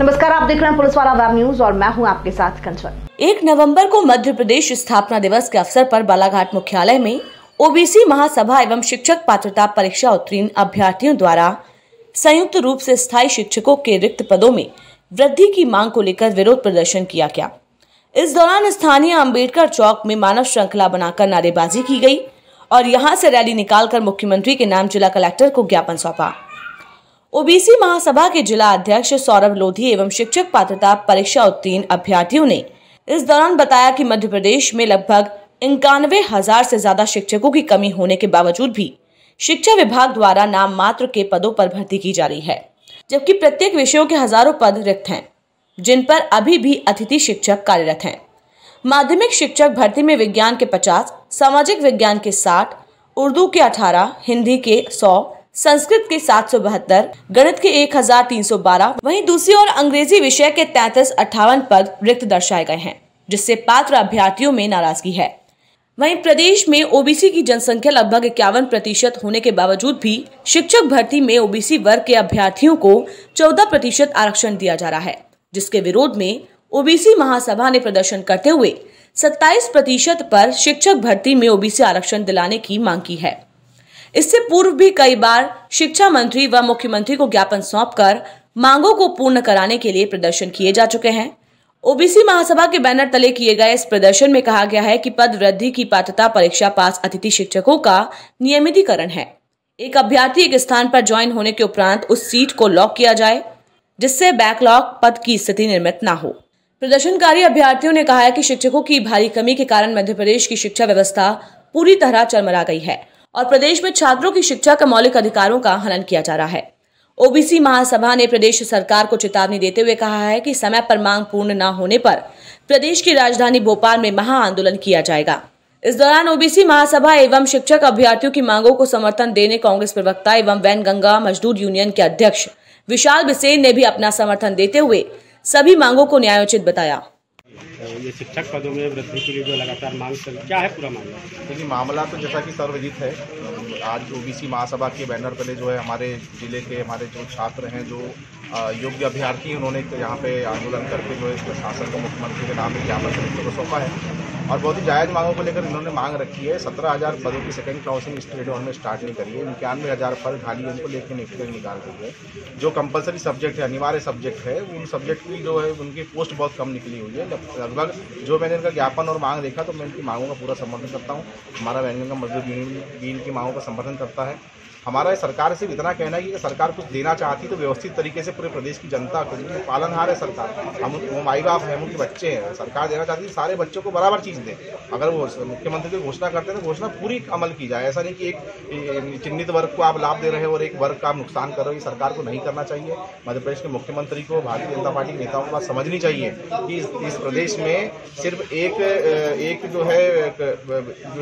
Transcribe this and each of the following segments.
नमस्कार, आप देख रहे हैं पुलिस वाला वेब न्यूज और मैं हूं आपके साथ कंचन। 1 नवंबर को मध्य प्रदेश स्थापना दिवस के अवसर पर बालाघाट मुख्यालय में ओबीसी महासभा एवं शिक्षक पात्रता परीक्षा उत्तीर्ण अभ्यर्थियों द्वारा संयुक्त रूप से स्थायी शिक्षकों के रिक्त पदों में वृद्धि की मांग को लेकर विरोध प्रदर्शन किया गया। इस दौरान स्थानीय अंबेडकर चौक में मानव श्रृंखला बनाकर नारेबाजी की गई और यहां से रैली निकालकर मुख्यमंत्री के नाम जिला कलेक्टर को ज्ञापन सौंपा। ओबीसी महासभा के जिला अध्यक्ष सौरभ लोधी एवं शिक्षक पात्रता परीक्षा उत्तीर्ण अभ्यर्थियों ने इस दौरान बताया कि मध्य प्रदेश में लगभग 91,000 से ज्यादा शिक्षकों की कमी होने के बावजूद भी शिक्षा विभाग द्वारा नाम मात्र के पदों पर भर्ती की जा रही है, जबकि प्रत्येक विषयों के हजारों पद रिक्त हैं, जिन पर अभी भी अतिथि शिक्षक कार्यरत हैं। माध्यमिक शिक्षक भर्ती में विज्ञान के 50, सामाजिक विज्ञान के 60, उर्दू के 18, हिंदी के 100, संस्कृत के 772, गणित के 1312, वहीं दूसरी ओर अंग्रेजी विषय के 33-58 पद रिक्त दर्शाए गए हैं, जिससे पात्र अभ्यर्थियों में नाराजगी है। वहीं प्रदेश में ओबीसी की जनसंख्या लगभग 51% होने के बावजूद भी शिक्षक भर्ती में ओबीसी वर्ग के अभ्यर्थियों को 14% आरक्षण दिया जा रहा है, जिसके विरोध में ओबीसी महासभा ने प्रदर्शन करते हुए 27% पर शिक्षक भर्ती में ओबीसी आरक्षण दिलाने की मांग की है। इससे पूर्व भी कई बार शिक्षा मंत्री व मुख्यमंत्री को ज्ञापन सौंपकर मांगों को पूर्ण कराने के लिए प्रदर्शन किए जा चुके हैं। ओबीसी महासभा के बैनर तले किए गए इस प्रदर्शन में कहा गया है कि पद वृद्धि की पात्रता परीक्षा पास अतिथि शिक्षकों का नियमितीकरण है। एक अभ्यर्थी एक स्थान पर ज्वाइन होने के उपरांत उस सीट को लॉक किया जाए, जिससे बैकलॉग पद की स्थिति निर्मित न हो। प्रदर्शनकारी अभ्यर्थियों ने कहा है कि शिक्षकों की भारी कमी के कारण मध्य प्रदेश की शिक्षा व्यवस्था पूरी तरह चरमरा गई है और प्रदेश में छात्रों की शिक्षा का मौलिक अधिकारों का हनन किया जा रहा है। ओबीसी महासभा ने प्रदेश सरकार को चेतावनी देते हुए कहा है कि समय पर मांग पूर्ण न होने पर प्रदेश की राजधानी भोपाल में महा आंदोलन किया जाएगा। इस दौरान ओबीसी महासभा एवं शिक्षक अभ्यर्थियों की मांगों को समर्थन देने कांग्रेस प्रवक्ता एवं वैनगंगा मजदूर यूनियन के अध्यक्ष विशाल बिसेन ने भी अपना समर्थन देते हुए सभी मांगों को न्यायोचित बताया। ये शिक्षक पदों में वृद्धि के लिए जो लगातार मांग चल, क्या है पूरा मामला? देखिए, मामला तो जैसा कि सर्वविदित है। आज ओबीसी महासभा के बैनर तले जो है हमारे जिले के हमारे जो छात्र हैं, जो योग्य अभ्यर्थी, उन्होंने यहाँ पे आंदोलन करके जो है प्रशासन को मुख्यमंत्री के नाम में ज्ञापन कलेक्टर को सौंपा है और बहुत ही जायज़ मांगों को लेकर इन्होंने मांग रखी है। 17,000 पदों की सेकंड क्लासिंग स्टेट में स्टार्ट नहीं करी है। 91,000 पद खाली उनको लेकर निकाल रही है। जो कंपलसरी सब्जेक्ट है, अनिवार्य सब्जेक्ट है, उन सब्जेक्ट की जो है उनकी पोस्ट बहुत कम निकली हुई है। लगभग जो मैंने इनका ज्ञापन और मांग देखा तो मैं इनकी मांगों का पूरा समर्थन करता हूँ। हमारा वैनगंगा मजदूर यूनियन भी इनकी मांगों का समर्थन करता है। हमारा सरकार से इतना कहना है कि सरकार कुछ देना चाहती तो व्यवस्थित तरीके से पूरे प्रदेश की जनता को, पालनहार है सरकार, हम माई बाप हैं, उनके बच्चे हैं, सरकार देना चाहती है सारे बच्चों को बराबर चीज़ दे। अगर वो मुख्यमंत्री की घोषणा करते हैं तो घोषणा पूरी अमल की जाए। ऐसा नहीं कि एक चिन्हित वर्ग को आप लाभ दे रहे हो और एक वर्ग का आप नुकसान कर रहे हो। ये सरकार को नहीं करना चाहिए। मध्य प्रदेश के मुख्यमंत्री को भारतीय जनता पार्टी के नेताओं को बात समझनी चाहिए कि इस प्रदेश में सिर्फ एक जो है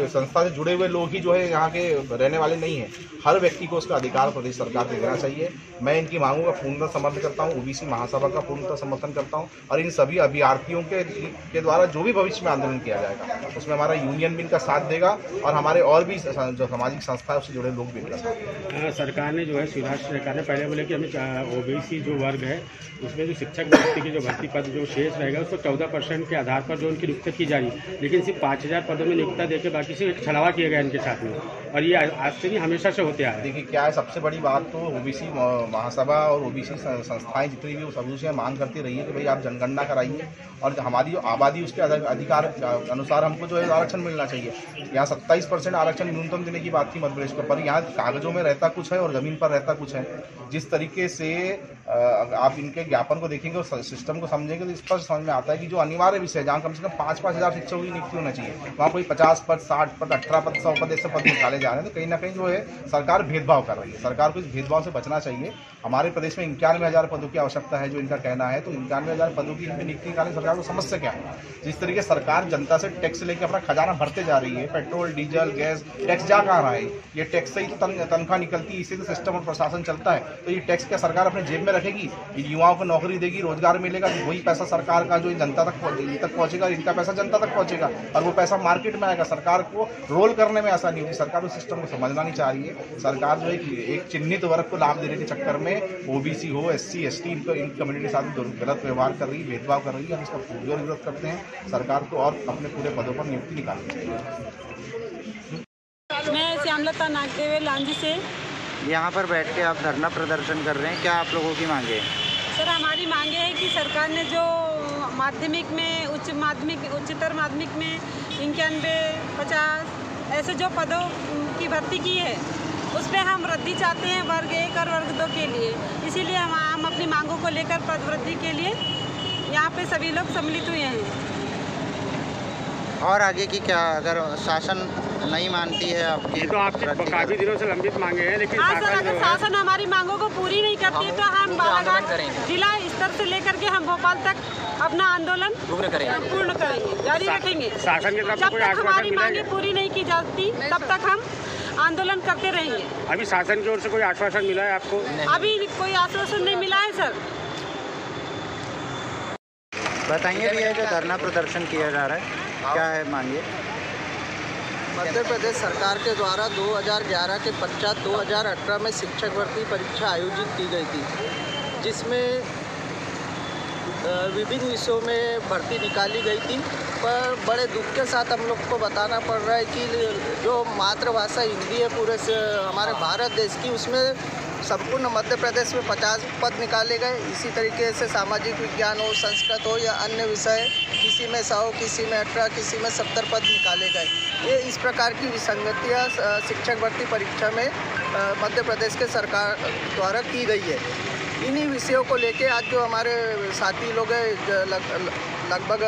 संस्था से जुड़े हुए लोग ही जो है यहाँ के रहने वाले नहीं हैं। हर व्यक्ति को उसका अधिकार प्रदेश सरकार को देना चाहिए। मैं इनकी मांगों का पूर्णतः समर्थन करता हूँ। ओबीसी महासभा का पूर्णतः समर्थन करता हूँ और इन सभी अभ्यर्थियों के द्वारा जो भी भविष्य में आंदोलन किया जाएगा उसमें हमारा यूनियन भी इनका साथ देगा और हमारे और भी जो सामाजिक संस्था है उससे जुड़े लोग भी इनका साथ देंगे। सरकार ने जो है शिवराज सरकार ने पहले बोले कि हमें ओबीसी जो वर्ग है उसमें जो शिक्षक भर्ती की जो भर्ती पद जो शेष रहेगा उसको 14% के आधार पर जो उनकी नियुक्ति की जा रही है, लेकिन सिर्फ 5,000 पदों में नियुक्ति देकर बाकी से छलावा किया गया इनके साथ में और ये आज से नहीं हमेशा से होते आए। देखिए, क्या है, सबसे बड़ी बात तो ओबीसी महासभा और ओबीसी संस्थाएं जितनी भी सभी से मांग करती रही है कि भाई आप जनगणना कराइए और हमारी जो आबादी उसके अधिकार अनुसार हमको जो है आरक्षण मिलना चाहिए। यहाँ 27% आरक्षण न्यूनतम देने की बात थी मध्य प्रदेश को, पर यहाँ कागजों में रहता कुछ है और ज़मीन पर रहता कुछ है। जिस तरीके से आप इनके ज्ञापन को देखेंगे और सिस्टम को समझेंगे तो स्पष्ट समझ में आता है कि जो अनिवार्य विषय जहाँ कम से कम 5-5 हज़ार शिक्षकों की नियुक्ति होना चाहिए, वहाँ कोई 50 पद, 60 पद, 18 पद, 100 पद ऐसे पद निकाले जा रहे हैं। तो कहीं ना कहीं जो है सरकार भेदभाव कर रही है। सरकार को इस भेदभाव से बचना चाहिए। हमारे प्रदेश में 91,000 पदों की आवश्यकता है जो इनका कहना है, तो 91,000 पदों की इनकी नियुक्ति निकालने सरकार को समस्या क्या है? जिस तरीके सरकार जनता से टैक्स लेकर अपना खजाना भरते जा रही है, पेट्रोल, डीजल, गैस, टैक्स जा कहाँ रहा है? ये टैक्स से ही तो तनख्वाह निकलती है, इसी से सिस्टम और प्रशासन चलता है। तो ये टैक्स क्या सरकार अपने जेब में रखेगी? युवाओं को नौकरी देगी, रोजगार मिलेगा, वही पैसा सरकार का जो जनता तक पहुंचेगा, इनका पैसा जनता तक पहुंचेगा और वो पैसा मार्केट में आएगा। सरकार को रोल करने में आसानी होगी। सरकार उस सिस्टम को समझना नहीं चाह रही है। सरकार जो एक चिन्हित वर्ग को लाभ देने के चक्कर में ओबीसी हो, एससी, एसटी, इन कम्युनिटी के साथ गलत व्यवहार कर रही है, भेदभाव कर रही है। हम इसका पूरा विरोध करते हैं। सरकार को और अपने पूरे पदों पर नियुक्ति निकालनी चाहिए। मैं श्यामलता नागदेवे लांजी से यहाँ पर बैठ के आप धरना प्रदर्शन कर रहे हैं, क्या आप लोगों की मांगे है? सर, हमारी मांगे है कि सरकार ने जो माध्यमिक में, उच्चतर माध्यमिक में 91, 50 ऐसे जो पदों की भर्ती की है, उस पर हम वृद्धि चाहते हैं वर्ग 1 और वर्ग 2 के लिए। इसीलिए हम अपनी मांगों को लेकर पद वृद्धि के लिए यहाँ पे सभी लोग सम्मिलित हुए हैं। और आगे की क्या, अगर शासन नहीं मानती है आपकी? तो आपकी काफ़ी दिनों से लंबित मांगे हैं, लेकिन हाँ सर, अगर शासन हमारी मांगों को पूरी नहीं करती है तो हम बालाघाट जिला स्तर से लेकर के हम भोपाल तक अपना आंदोलन पूर्ण करेंगे, जारी रखेंगे। शासन की तरफ से जब कोई तक आश्वासन हमारी मिला मांगे है? पूरी नहीं की जाती तब तक हम आंदोलन करते रहेंगे। अभी शासन की ओर से कोई आश्वासन मिला है आपको? अभी कोई आश्वासन नहीं मिला है सर। बताइए भैया, जो धरना प्रदर्शन किया जा रहा है क्या है मांगे? मध्य प्रदेश सरकार के द्वारा 2011 के पश्चात 2018 में शिक्षक भर्ती परीक्षा आयोजित की गई थी, जिसमें विभिन्न विषयों में भर्ती निकाली गई थी। पर बड़े दुख के साथ हम लोग को बताना पड़ रहा है कि जो मातृभाषा हिंदी है पूरे से हमारे भारत देश की, उसमें संपूर्ण मध्य प्रदेश में 50 पद निकाले गए। इसी तरीके से सामाजिक विज्ञान हो, संस्कृत हो या अन्य विषय, किसी में 100, किसी में 18, किसी में 70 पद निकाले गए। ये इस प्रकार की विसंगतियाँ शिक्षक भर्ती परीक्षा में मध्य प्रदेश के सरकार द्वारा की गई है। इन्हीं विषयों को लेके आज जो हमारे साथी लोग हैं लगभग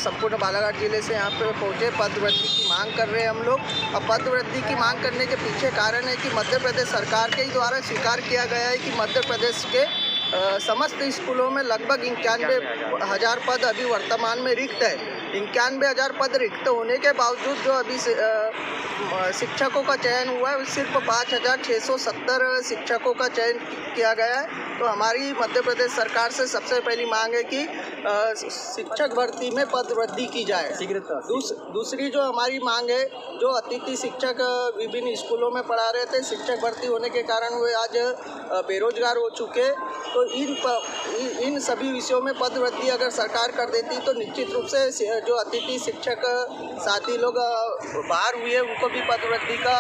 संपूर्ण बालाघाट जिले से यहाँ पे पहुँचे, पद वृद्धि की मांग कर रहे हैं हम लोग। और पद वृद्धि की मांग करने के पीछे कारण है कि मध्य प्रदेश सरकार के ही द्वारा स्वीकार किया गया है कि मध्य प्रदेश के समस्त स्कूलों में लगभग 91,000 पद अभी वर्तमान में रिक्त है। 91,000 पद रिक्त होने के बावजूद जो अभी शिक्षकों का चयन हुआ है, सिर्फ 5,670 शिक्षकों का चयन किया गया है। तो हमारी मध्य प्रदेश सरकार से सबसे पहली मांग है कि शिक्षक भर्ती में पद वृद्धि की जाए। दूसरी जो हमारी मांग है, जो अतिथि शिक्षक विभिन्न स्कूलों में पढ़ा रहे थे, शिक्षक भर्ती होने के कारण वे आज बेरोजगार हो चुके। तो इन सभी विषयों में पद वृद्धि अगर सरकार कर देती तो निश्चित रूप से जो अतिथि शिक्षक साथी लोग बाहर हुए उनको भी पद वृद्धि का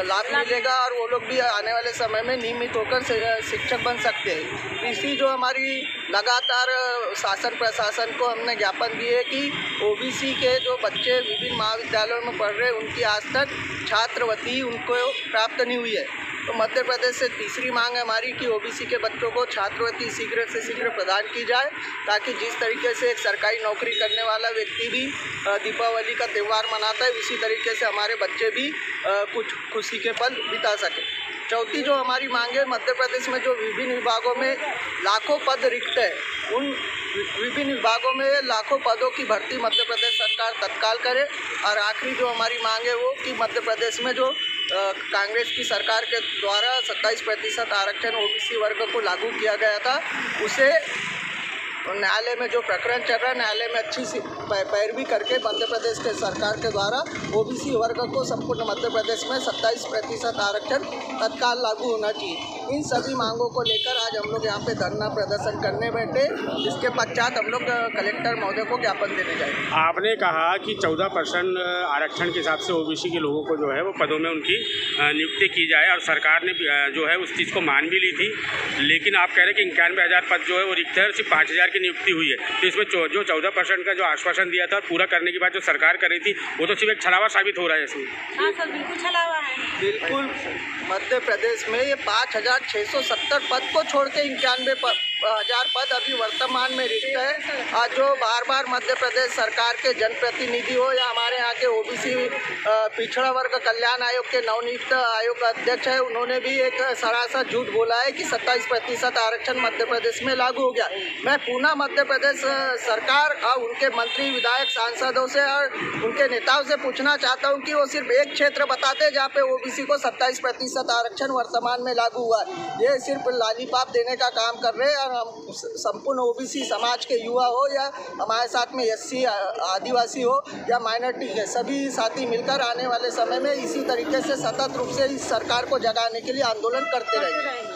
लाभ मिलेगा और वो लोग भी आने वाले समय में नियमित होकर शिक्षक बन सकते हैं। इसी जो हमारी लगातार शासन प्रशासन को हमने ज्ञापन दिए कि ओबीसी के जो बच्चे विभिन्न महाविद्यालयों में पढ़ रहे हैं उनकी आज तक छात्रवृत्ति उनको प्राप्त नहीं हुई है। तो मध्य प्रदेश से तीसरी मांग है हमारी कि ओबीसी के बच्चों को छात्रवृत्ति शीघ्र से शीघ्र प्रदान की जाए, ताकि जिस तरीके से एक सरकारी नौकरी करने वाला व्यक्ति भी दीपावली का त्यौहार मनाता है, उसी तरीके से हमारे बच्चे भी कुछ खुशी के पल बिता सकें। चौथी जो हमारी मांग है, मध्य प्रदेश में जो विभिन्न विभागों में लाखों पद रिक्त है, उन विभिन्न विभागों में लाखों पदों की भर्ती मध्य प्रदेश सरकार तत्काल करे। और आखिरी जो हमारी मांग है वो कि मध्य प्रदेश में जो कांग्रेस की सरकार के द्वारा 27% आरक्षण ओबीसी वर्ग को लागू किया गया था, उसे न्यायालय में जो प्रकरण चल रहा है, न्यायालय में अच्छी सी पैरवी करके मध्य प्रदेश के सरकार के द्वारा ओबीसी वर्ग को संपूर्ण मध्य प्रदेश में 27% आरक्षण तत्काल लागू होना चाहिए। इन सभी मांगों को लेकर आज हम लोग यहाँ पे धरना प्रदर्शन करने बैठे, जिसके पश्चात हम लोग कलेक्टर महोदय को ज्ञापन देने जाएंगे। आपने कहा कि 14% आरक्षण के हिसाब से ओबीसी के लोगों को जो है वो पदों में उनकी नियुक्ति की जाए, और सरकार ने जो है उस चीज़ को मान भी ली थी। लेकिन आप कह रहे हैं कि 91,000 पद जो है वो रिक्त है और सिर्फ 5,000 की नियुक्ति हुई है। तो इसमें जो 14% का जो आश्वासन दिया था और पूरा करने के बाद जो सरकार कर रही थी, वो तो सिर्फ एक छलावा साबित हो रहा है इसमें। हाँ सर, बिल्कुल छलावा है। बिल्कुल, मध्य प्रदेश में ये 5,670 पद को छोड़ के 91,000 पद अभी वर्तमान में रिक्त है। आज जो बार मध्य प्रदेश सरकार के जनप्रतिनिधि हो या हमारे यहाँ के ओबीसी पिछड़ा वर्ग कल्याण आयोग के नवनियुक्त आयोग अध्यक्ष है, उन्होंने भी एक सरासर झूठ बोला है कि 27% आरक्षण मध्य प्रदेश में लागू हो गया। मैं पुनः मध्य प्रदेश सरकार और उनके मंत्री, विधायक, सांसदों से और उनके नेताओं से पूछना चाहता हूं कि वो सिर्फ एक क्षेत्र बताते जहां पे ओबीसी को 27% आरक्षण वर्तमान में लागू हुआ है। ये सिर्फ लालीपाप देने का काम कर रहे हैं और हम संपूर्ण ओबीसी समाज के युवा हो या हमारे साथ में एससी आदिवासी हो या माइनॉरिटी के सभी साथी मिलकर आने वाले समय में इसी तरीके से सतत रूप से इस सरकार को जगाने के लिए आंदोलन करते रहेंगे।